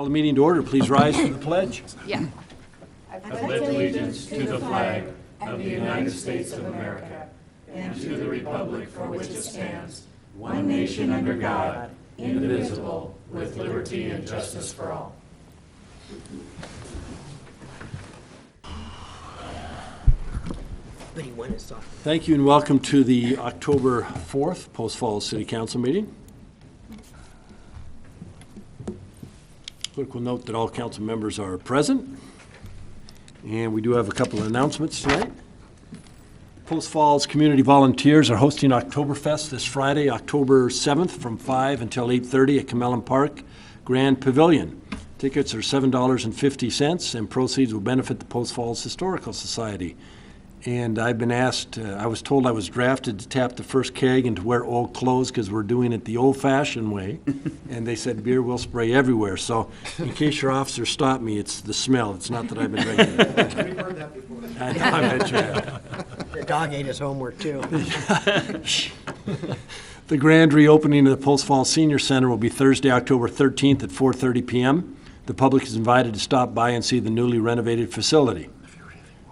Call the meeting to order. Please rise for the pledge. Yeah. I pledge allegiance to the flag of the United States of America and to the republic for which it stands, one nation under God, indivisible, with liberty and justice for all. Thank you and welcome to the October 4th Post Falls City Council meeting. Clerk will note that all council members are present, and we do have a couple of announcements tonight. Post Falls community volunteers are hosting Oktoberfest this Friday, October 7th from 5 until 8:30 at Camellan Park Grand Pavilion. Tickets are $7.50 and proceeds will benefit the Post Falls Historical Society. And I've been asked, I was told I was drafted to tap the first keg and to wear old clothes because we're doing it the old-fashioned way. And they said beer will spray everywhere. So in case your officer stopped me, it's the smell. It's not that I've been drinking. We've heard that before. I know, I bet you have. The dog ate his homework, too. The grand reopening of the Post Falls Senior Center will be Thursday, October 13th at 4:30 p.m. The public is invited to stop by and see the newly renovated facility.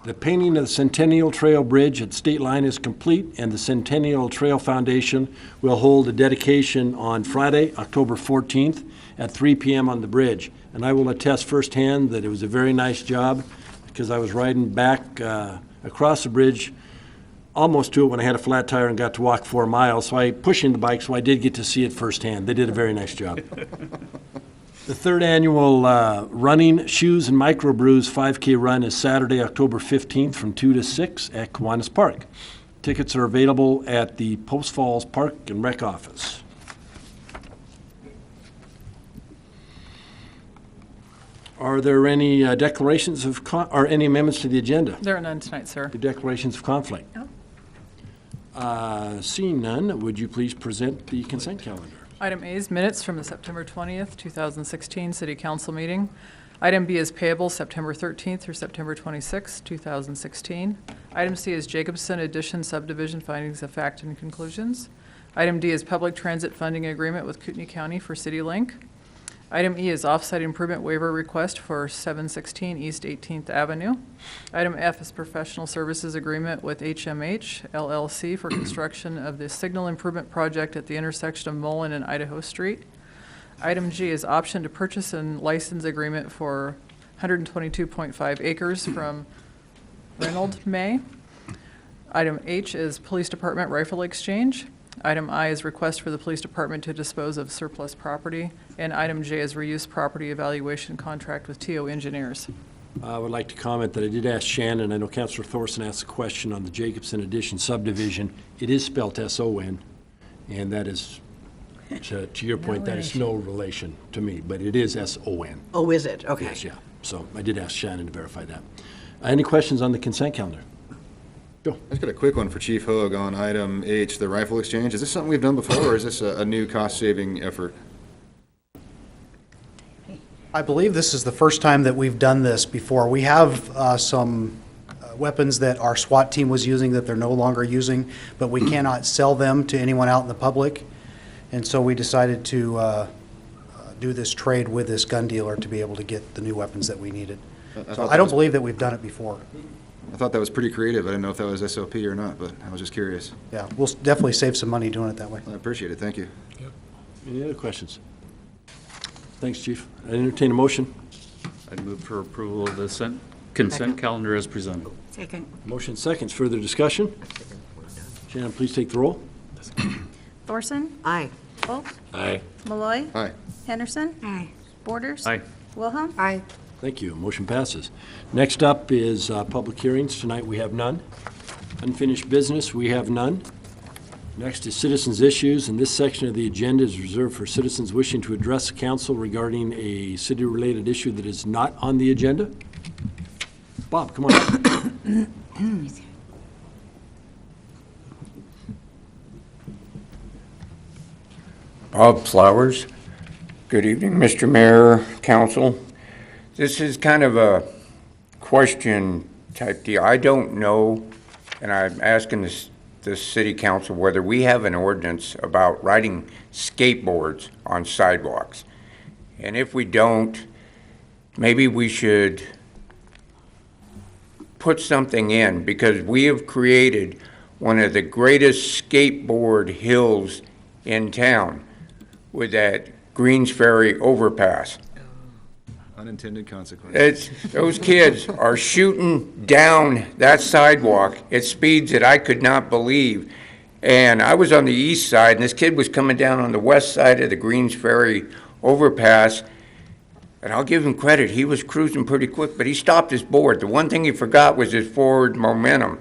The painting of the Centennial Trail Bridge at State Line is complete, and the Centennial Trail Foundation will hold a dedication on Friday, October 14th at 3 p.m. on the bridge. And I will attest firsthand that it was a very nice job because I was riding back across the bridge almost to it when I had a flat tire and got to walk 4 miles. So I pushing the bike, so I did get to see it firsthand. They did a very nice job. The third annual Running Shoes and Microbrews 5K run is Saturday, October 15th from 2 to 6 at Kiwanis Park. Tickets are available at the Post Falls Park and Rec office. Are there any declarations of or any amendments to the agenda? There are none tonight, sir. The declarations of conflict? No. Seeing none, would you please present the consent calendar? Item A is minutes from the September 20th, 2016 City Council meeting. Item B is payable September 13th through September 26th, 2016. Item C is Jacobson Addition Subdivision Findings of Fact and Conclusions. Item D is Public Transit Funding Agreement with Kootenai County for CityLink. Item E is Offsite Improvement Waiver Request for 716 East 18th Avenue. Item F is Professional Services Agreement with HMH LLC for construction of the Signal Improvement Project at the intersection of Mullen and Idaho Street. Item G is Option to Purchase and License Agreement for 122.5 acres from Reynold May. Item H is Police Department Rifle Exchange. Item I is request for the police department to dispose of surplus property. And item J is reuse property evaluation contract with TO Engineers. I would like to comment that I did ask Shannon, I know Councilor Thorson asked a question on the Jacobson Addition subdivision. It is spelled S-O-N, and that is, to your point, that is no relation to me, but it is S-O-N. Oh, is it? Okay. Yes, yeah. So I did ask Shannon to verify that. Any questions on the consent calendar? Go. I just got a quick one for Chief Hoag on item H, the rifle exchange. Is this something we've done before, or is this a new cost-saving effort? I believe this is the first time that we've done this before. We have some weapons that our SWAT team was using that they're no longer using, but we cannot sell them to anyone out in the public. And so we decided to do this trade with this gun dealer to be able to get the new weapons that we needed. So I don't believe that we've done it before. I thought that was pretty creative. I didn't know if that was SOP or not, but I was just curious. Yeah, we'll definitely save some money doing it that way. I appreciate it. Thank you. Yep. Any other questions? Thanks, Chief. I entertain a motion. I'd move for approval of the consent calendar as presented. Second. Motion seconds. Further discussion? Shannon, please take the roll. Thorson? Aye. Volk? Aye. Malloy? Aye. Henderson? Aye. Borders? Aye. Wilhelm? Aye. Thank you. Motion passes. Next up is public hearings. Tonight we have none. Unfinished business, we have none. Next is citizens' issues, and this section of the agenda is reserved for citizens wishing to address the council regarding a city-related issue that is not on the agenda. Bob, come on. Bob Flowers. Good evening, Mr. Mayor, Council. This is kind of a question type deal. I don't know, and I'm asking the City Council whether we have an ordinance about riding skateboards on sidewalks. And if we don't, maybe we should put something in, because we have created one of the greatest skateboard hills in town with that Greens Ferry overpass. Unintended consequences. Those kids are shooting down that sidewalk at speeds that I could not believe. And I was on the east side, and this kid was coming down on the west side of the Greens Ferry overpass. And I'll give him credit, he was cruising pretty quick, but he stopped his board. The one thing he forgot was his forward momentum.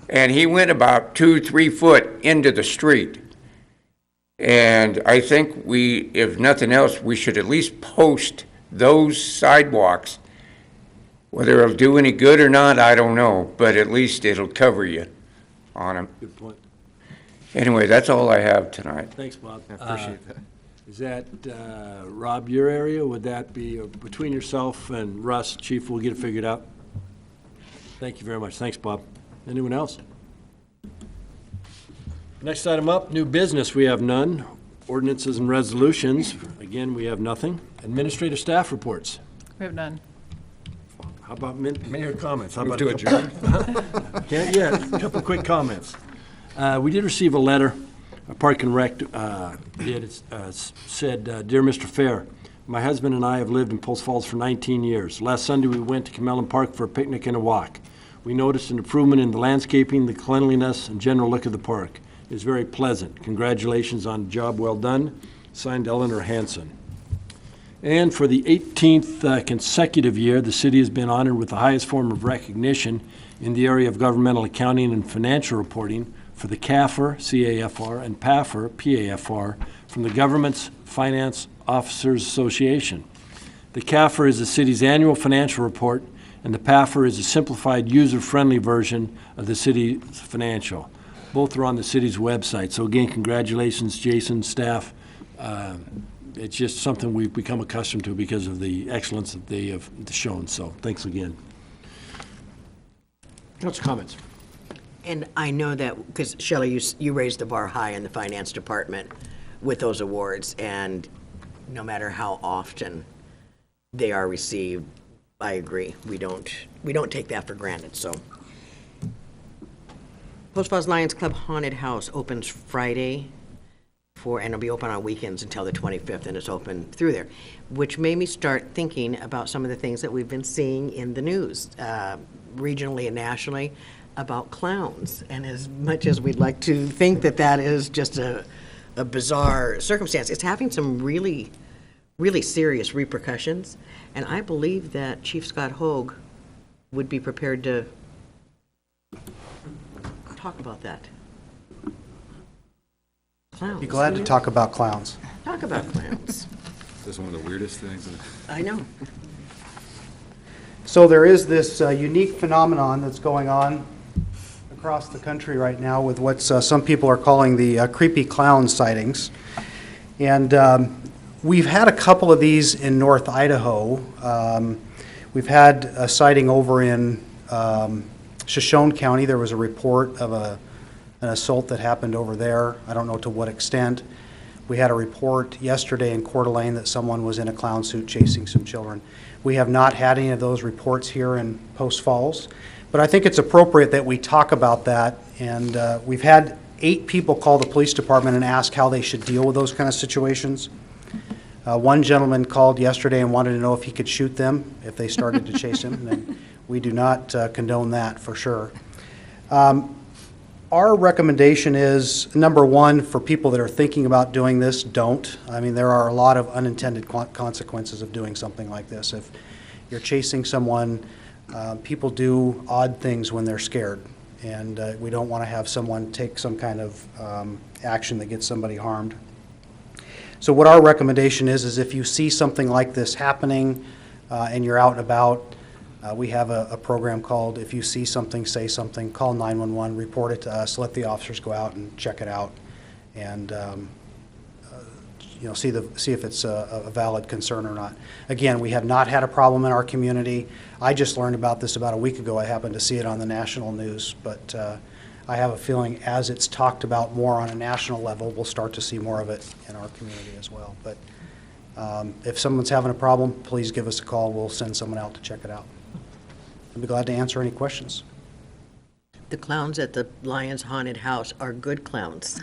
And he went about 2-3 foot into the street. And I think we, if nothing else, we should at least post those sidewalks. Whether it'll do any good or not, I don't know, but at least it'll cover you on them. Good point. Anyway, that's all I have tonight. Thanks, Bob. I appreciate that. Is that, Rob, your area? Would that be between yourself and Russ? Chief, we'll get it figured out. Thank you very much. Thanks, Bob. Anyone else? Next item up, new business. We have none. Ordinances and resolutions. Again, we have nothing. Administrative staff reports. We have none. How about mayor comments? How Move about to adjourn. Can't yet. A couple quick comments. We did receive a letter, Park and Rec said, Dear Mr. Fair, my husband and I have lived in Post Falls for 19 years. Last Sunday, we went to Camellan Park for a picnic and a walk. We noticed an improvement in the landscaping, the cleanliness, and general look of the park. It is very pleasant. Congratulations on a job well done. Signed, Eleanor Hanson. And for the 18th consecutive year, the city has been honored with the highest form of recognition in the area of governmental accounting and financial reporting for the CAFR, C-A-F-R, and PAFR, P-A-F-R, from the Government's Finance Officers Association. The CAFR is the city's annual financial report, and the PAFR is a simplified, user-friendly version of the city's financial. Both are on the city's website. So again, congratulations, Jason, staff. It's just something we've become accustomed to because of the excellence that they have shown. So thanks again. Council comments. And I know that, because Shelley, you raised the bar high in the finance department with those awards, and no matter how often they are received, I agree. We don't take that for granted, so. Post Falls Lions Club Haunted House opens Friday and it'll be open on weekends until the 25th, and it's open through there, which made me start thinking about some of the things that we've been seeing in the news, regionally and nationally, about clowns. And as much as we'd like to think that that is just a bizarre circumstance, it's having some really, really serious repercussions. And I believe that Chief Scott Hogue would be prepared to talk about that. Clowns. Be glad to talk about clowns. Talk about clowns. This is one of the weirdest things. I know. So there is this unique phenomenon that's going on across the country right now with what some people are calling the creepy clown sightings. And we've had a couple of these in North Idaho. We've had a sighting over in Shoshone County. There was a report of an assault that happened over there. I don't know to what extent. We had a report yesterday in Coeur d'Alene that someone was in a clown suit chasing some children. We have not had any of those reports here in Post Falls, but I think it's appropriate that we talk about that. And we've had 8 people call the police department and ask how they should deal with those kind of situations. One gentleman called yesterday and wanted to know if he could shoot them if they started to chase him, and we do not condone that for sure. Our recommendation is, number one, for people that are thinking about doing this, don't. I mean, there are a lot of unintended consequences of doing something like this. If you're chasing someone, people do odd things when they're scared, and we don't want to have someone take some kind of action that gets somebody harmed. So what our recommendation is if you see something like this happening and you're out and about, we have a program called If You See Something, Say Something. Call 911, report it to us, let the officers go out and check it out, and see if it's a valid concern or not. Again, we have not had a problem in our community. I just learned about this about a week ago. I happened to see it on the national news, but I have a feeling as it's talked about more on a national level, we'll start to see more of it in our community as well. But If someone's having a problem, please give us a call. We'll send someone out to check it out. I'd be glad to answer any questions. The clowns at the Lions Haunted House are good clowns,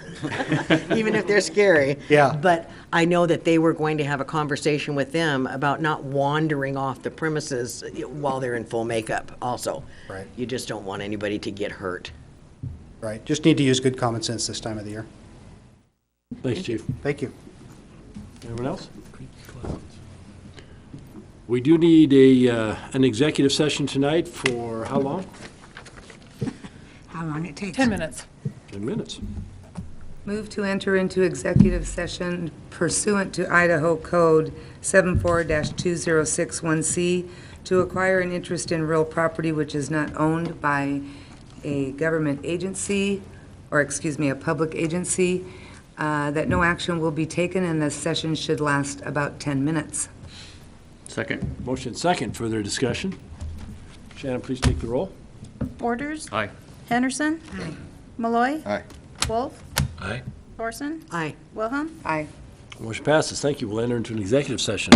even if they're scary. Yeah. But I know that they were going to have a conversation with them about not wandering off the premises while they're in full makeup also. Right. You just don't want anybody to get hurt. Right, just need to use good common sense this time of the year. Thanks, Chief. Thank you. Anyone else? We do need an executive session tonight for how long? How long it takes. 10 minutes. 10 minutes. Move to enter into executive session pursuant to Idaho Code 74-2061C to acquire an interest in real property which is not owned by a government agency, or excuse me, a public agency, that no action will be taken and the session should last about 10 minutes. Second. Motion second. Further discussion? Shannon, please take the roll. Borders. Aye. Henderson. Malloy. Aye. Wolf. Aye. Thorson. Aye. Wilhelm. Aye. Motion passes. Thank you. We'll enter into an executive session.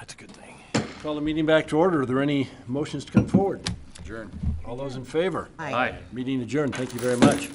That's a good thing. Call the meeting back to order. Are there any motions to come forward? Adjourn. All those in favor? Aye. Meeting adjourned. Thank you very much.